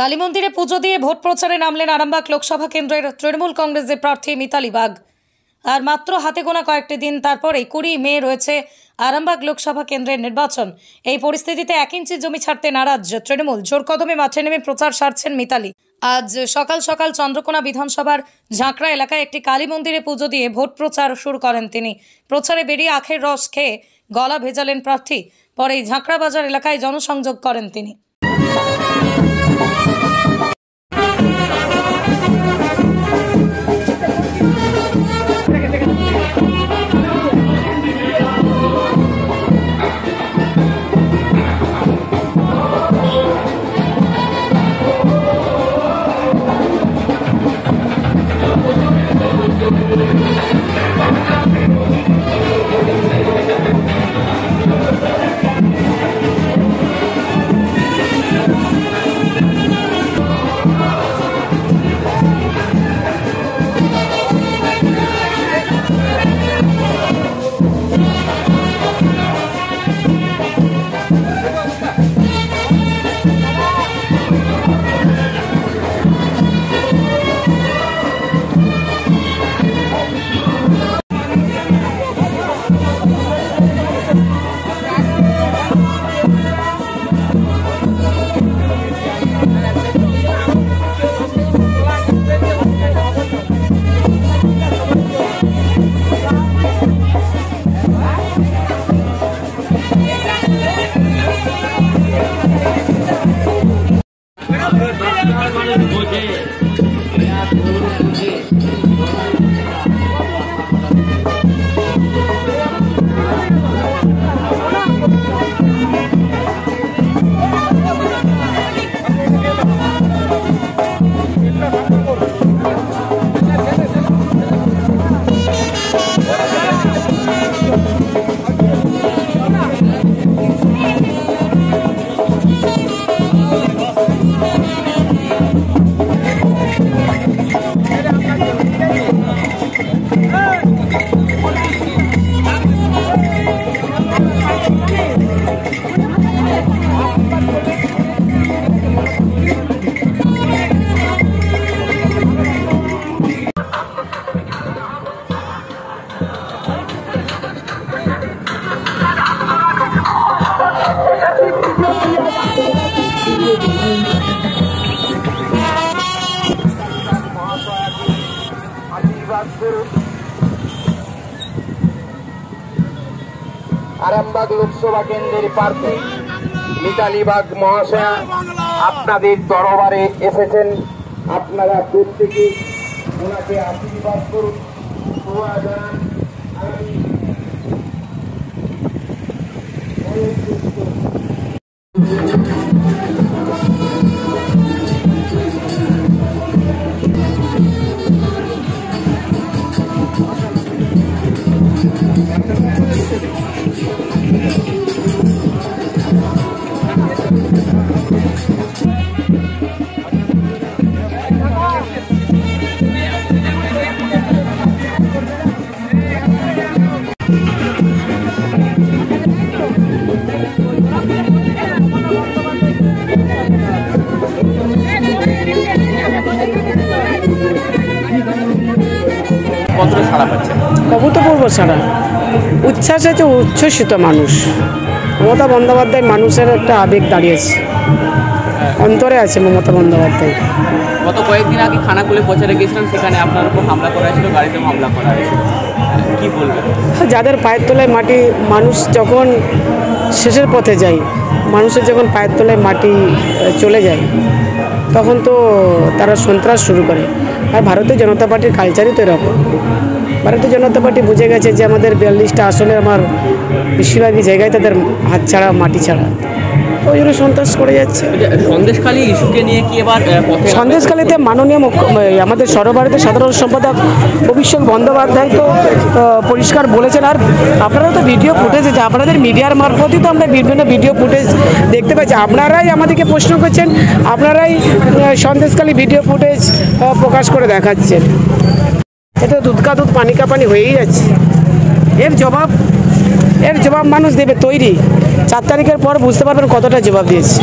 কালী মন্দিরে পুজো দিয়ে ভোট প্রচারে নামলেন আরামবাগ লোকসভা কেন্দ্রের তৃণমূল কংগ্রেসের প্রার্থী মিতালি বাগ। আর মাত্র হাতে গোনা কয়েকটি দিন তারপরে 20 মে রয়েছে আরামবাগ লোকসভা কেন্দ্রের নির্বাচন। এই পরিস্থিতিতে 1 ইঞ্চি জমি ছাড়তে নারাজ তৃণমূল। জোর কদমে মাঠে নেমে প্রচার সারছেন মিতালি। আজ সকাল সকাল চন্দ্রকোনা বিধানসভার ঝাঁকড়া এলাকায় একটি কালী মন্দিরে পুজো দিয়ে ভোট প্রচার শুরু করেন তিনি। প্রচারে বেরিয়ে আখের রস খেয়ে গলা ভেজালেন প্রার্থী। পরেই ঝাঁকড়া বাজার এলাকায় জনসংযোগ করেন তিনি। আরামবাগ লোকসভা কেন্দ্রের প্রার্থী মিতালি বাগ মহাশয়া আপনাদের দরবারে এসেছেন। আপনারা প্রত্যেকে ওনাকে আশীর্বাদ করুন, দোয়া জানান। অভূতপূর্ব ছাড়া উচ্ছ্বাস আছে, উচ্ছ্বসিত মানুষ। মমতা বন্দ্যোপাধ্যায় মানুষের একটা আবেগ দাঁড়িয়েছে, অন্তরে আছে মমতা বন্দ্যোপাধ্যায়। গত কয়েকদিন আগে খানাকুলে প্রচারে গিয়েছিলাম, সেখানে আপনার উপর হামলা করা হয়েছিল, গাড়িতে হামলা করা হয়েছিল, কী বলবেন? যাদের পায়ের তলায় মাটি, মানুষ যখন শেষের পথে যায়, মানুষের যখন পায়ের তলায় মাটি চলে যায়, তখন তো তারা সন্ত্রাস শুরু করে। আর ভারতীয় জনতা পার্টির কালচারই তো এরকম। ভারতীয় জনতা পার্টি বুঝে গেছে যে আমাদের 42টা আসলে আমার বেশিরভাগই জায়গায় তাদের হাত ছাড়া, মাটি ছাড়া, ওই জন্য সন্ত্রাস করে যাচ্ছে। সন্দেশখালী ইস্যুকে নিয়ে কি এবার সন্দেশখালীতে মাননীয় আমাদের সর্বভারতীয় সাধারণ সম্পাদক অভিষেক বন্দ্যোপাধ্যায় তো পরিষ্কার বলেছেন। আর আপনারা তো ভিডিও ফুটেজ, আপনাদের মিডিয়ার মারফতই তো আমরা বিভিন্ন ভিডিও ফুটেজ দেখতে পাচ্ছি। আপনারাই আমাদেরকে প্রশ্ন করছেন, আপনারাই সন্দেশখালী ভিডিও ফুটেজ প্রকাশ করে দেখাচ্ছেন। এটা দুধ কা দুধ পানি কা পানি হয়েই যাচ্ছে। এর জবাব মানুষ দেবে তৈরি। 4 তারিখের পর বুঝতে পারবেন কতটা জবাব দিয়েছে।